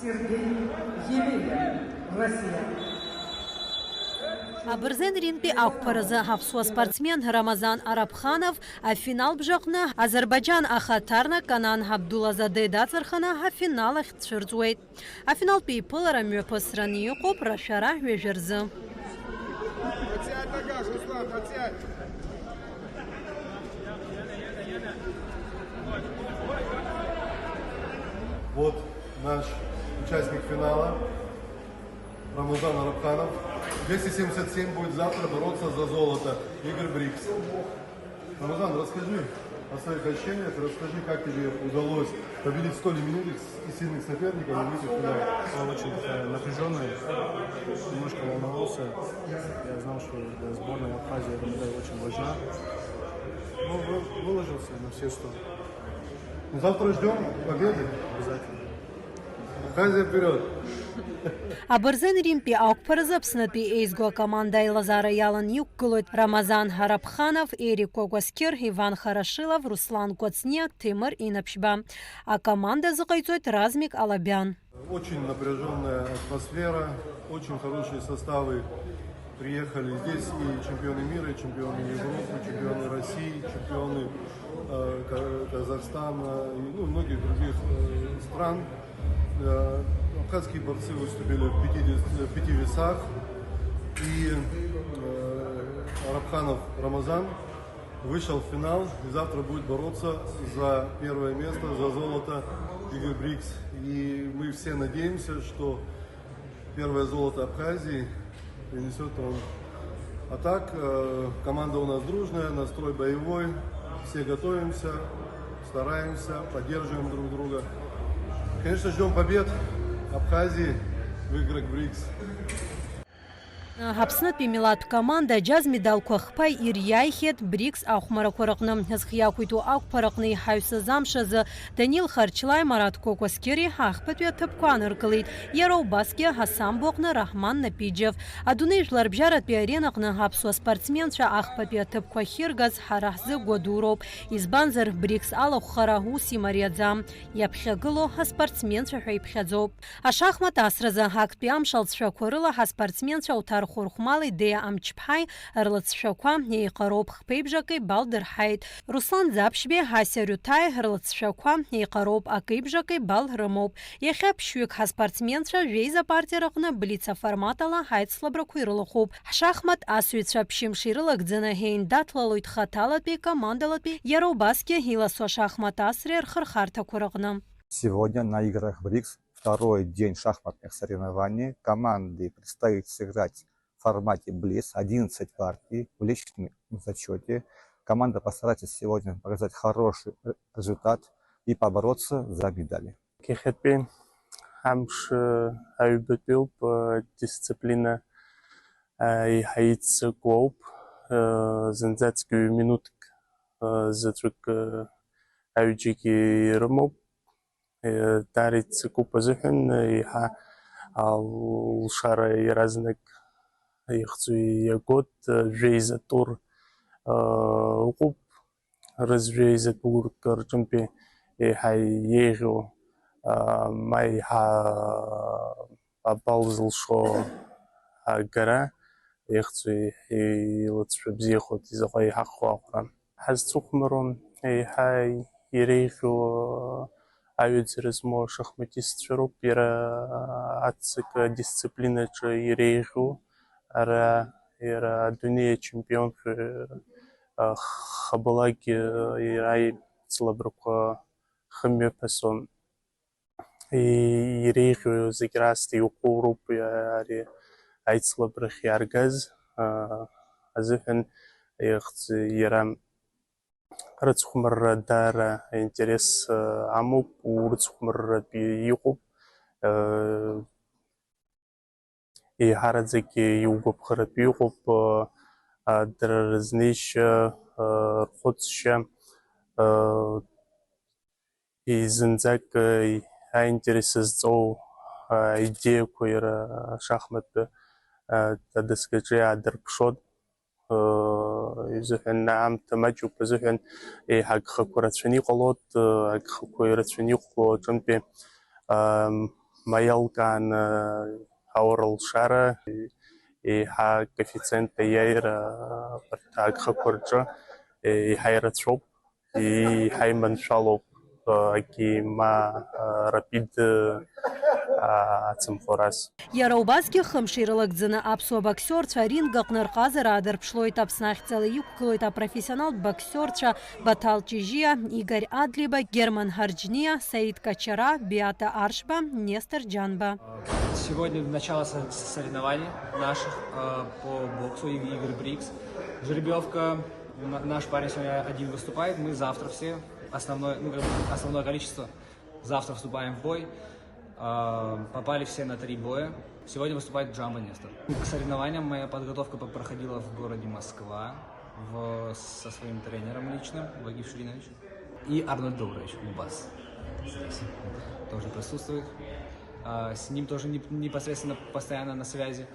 Сергей Емелин, Россия. Абырзен рингпи ақпарызы Хавсуа спортсмен Рамазан Арабханов, а финал бжақны Азербайджан Ахатарна Канан Абдулазаде Дацархана финал ахтшырзует. А финал пи пылара мөпысраны қоп рашара вежерзы. Вот наш участник финала, Рамазан Арабханов. 277 будет завтра бороться за золото. Игорь Брикс. Рамазан, расскажи о своих ощущениях, расскажи, как тебе удалось победить столь именитых и сильных соперников и выйти в финал. Я очень напряженный, немножко волновался. Я знал, что для сборной Абхазии эта медаль очень важна. Но выложился на все 100. Завтра ждем победы. Обязательно. Абхазия вперед! Абырзен римпи ақпарызы псынытпи эйзго команда Лазара Ялан юккулыт Рамазан Арабханов, Эрик Когоскер, Иван Хорошилов, Руслан Коцне, Тимур Инапшба. А команда закайцует Размик Алабян. Очень напряженная атмосфера, очень хорошие составы приехали. Здесь и чемпионы мира, и чемпионы Европы, чемпионы России, чемпионы Казахстана и многих других стран. Абхазские борцы выступили в 5 весах. И Арабханов Рамазан вышел в финал и завтра будет бороться за первое место, за золото Игорь Брикс. И мы все надеемся, что первое золото Абхазии принесет он. А так, команда у нас дружная, настрой боевой, все готовимся, стараемся, поддерживаем друг друга. Конечно, ждем побед Абхазии в играх БРИКС. Хапснытпи милат команда джаз медал кохпай иряйхет Брикс ахмара коракным хязхияkuitu ақпарақны хайсы замшазы Данил Харчлай Марат Кокоскери ахпатуя тыпкуан ыркылыйт. Ярау баске Хасан Боқны Рахман Напиджев. Адуней жлар бжарат пи аренақны хапсуа спортсменша ахпатуя тыпкуа хиргаз харахзы годуроп. Избанзыр Брикс алах хараху симариадзам. Япхягыло спортсменша хайпхядзоп. А шахмат асразы хакпи амшалцша корыла спортсменша утар خورخمالی دی امچپای هرلت شوکا نیقاروب خپیبجاکی بالدر حید روسلان زبشبی هاسیروتای هرلت شوکا نیقاروب اکیبجاکی بال رموب یخب شوک هسپارتمنتشا جیزا پارتی رقنا بلیتسا فرماتالا حید سلبرکویرل خوب شахмат асуитша пшимширылык дзена хейн датлалуйт хаталат би командалат би яробаски хиласо шахмат асрер хырхарта курагна. Сегодня на играх БРИКС второй день шахматных соревнований. Команды предстоит сыграть в формате БЛИС 11 партий в личном зачете. Команда постарается сегодня показать хороший результат и побороться за медали. Кехетпи хамш айбетил дисциплина и хайц клуб зензацкую минуток затрек айджики ромоб дарит купа зехен и алшара и разнак يخصي год جايزة تور وقوب رز جايزة تور كرجمبي هاي يجو ماي ها أبالزل شو هاجرا يخصي يلتش بزيخو تزغي حقو أخرى حز تخمرون هاي يريجو أيودزرزمو شخمتيست شروب يرا عتسك دисциплина يريجو era dünya çempion xabalaki irai slabruko xmyo person irigo zigrasti uqurub ari ait slabrikh yargaz azifan iram rtskhmar dara интерес amub urtskhmar bi yuqub и харадзеки югоп храпюгоп дразниш рхотша и зензак интерессо идея койра шахмат тадскачи адрпшот изефен нам тамачу позефен и хак хакурацни қолот хак койрацни қолот чемпи Маялкан Хаурл и ха коэффициент яйра так хакурджа и хайрацоп и хайман шалоп акима рапид ацымфорас. Иара убасгьы хымш ирылагӡаны аԥсуа боксиорцәа рингаҟны рҟазара аадырԥшлоит. Аԥсны ахьӡала иқәгылоит апрофессионал боксиорцәа Батал Чижиа, Игорь Адлиба, Герман Харджния, Саид Качара, Биата Аршба, Нестор Джанба. Сегодня начало соревнований наших по боксу игр Брикс. Жеребьевка. Наш парень сегодня один выступает. Мы завтра все, основное количество, завтра вступаем в бой. Попали все на 3 боя. Сегодня выступает Джамба Нестор. К соревнованиям моя подготовка проходила в городе Москва со своим тренером личным, Вагиф Ширинович. И Арнольд Добрович, Лубас. Здесь тоже присутствует. С ним тоже непосредственно постоянно на связи.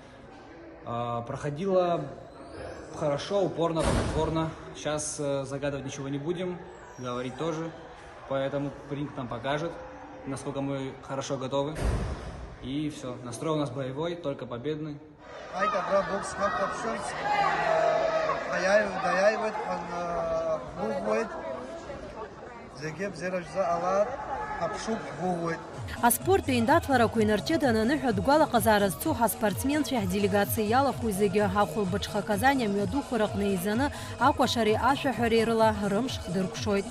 Проходила хорошо, упорно, плодотворно. Сейчас загадывать ничего не будем, говорить тоже. Поэтому ринг нам покажет, насколько мы хорошо готовы. И все. Настрой у нас боевой, только победный. Аспорт ҩеиндаҭларақәа инарҷыданы аныҳәа дгәалаҟазаара зцу ҳаспортсменцәа ҳделегациа иалахәу зегьы ҳахәылбыҽха Казани амҩадуқәа рыҟны еизаны акәашареи ашәаҳәареи рыла рымш дыркәшоит.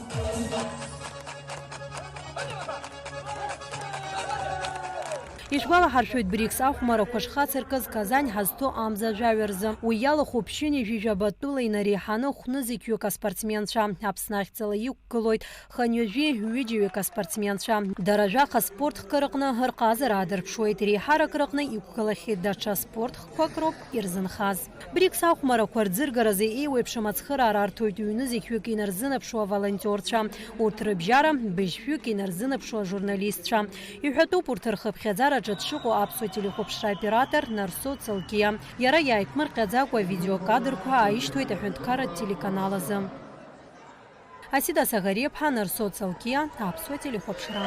Ишгәалаҳаршәоит Брикс ахәмарақәа шхацыркыз Казань ҳазҭо амза ажәаҩаразы. Уи иалахәу ԥшьыни жәижәабатәыла инареиҳаны хәнызқьҩык аспортсменцәа. Аԥсны ахьӡала иқәгылоит хынҩажәи ҩыџьаҩык аспортсменцәа. Дара жәаха спортхқәа рыҟны рҟазара аадырԥшуеит. Реиҳарак рыҟны иқәгылахьеит даҽа спортхқәак роуп ирзынхаз. Брикс ахәмарақәа рӡыргаразы еиуеиԥшым ацхыраара арҭоит ҩнызқьҩык инарзынаԥшуа волонтерцәа. Урҭ рыбжьара быжьҩык инарзынаԥшуа журналистцәа. Иҳәатәуп урҭ рхыԥхьаӡара дшыҟоу аԥсуа телехәаԥшра оператор Нарсо Цалкиа. Иара иааиԥмырҟьаӡакәа авидеокадрқәа ааишьҭуеит аҳәынҭқарратә телеканал азы. Асида Сагариаԥҳа, Нарсо Цалкиа, аԥсуа телехәаԥшра.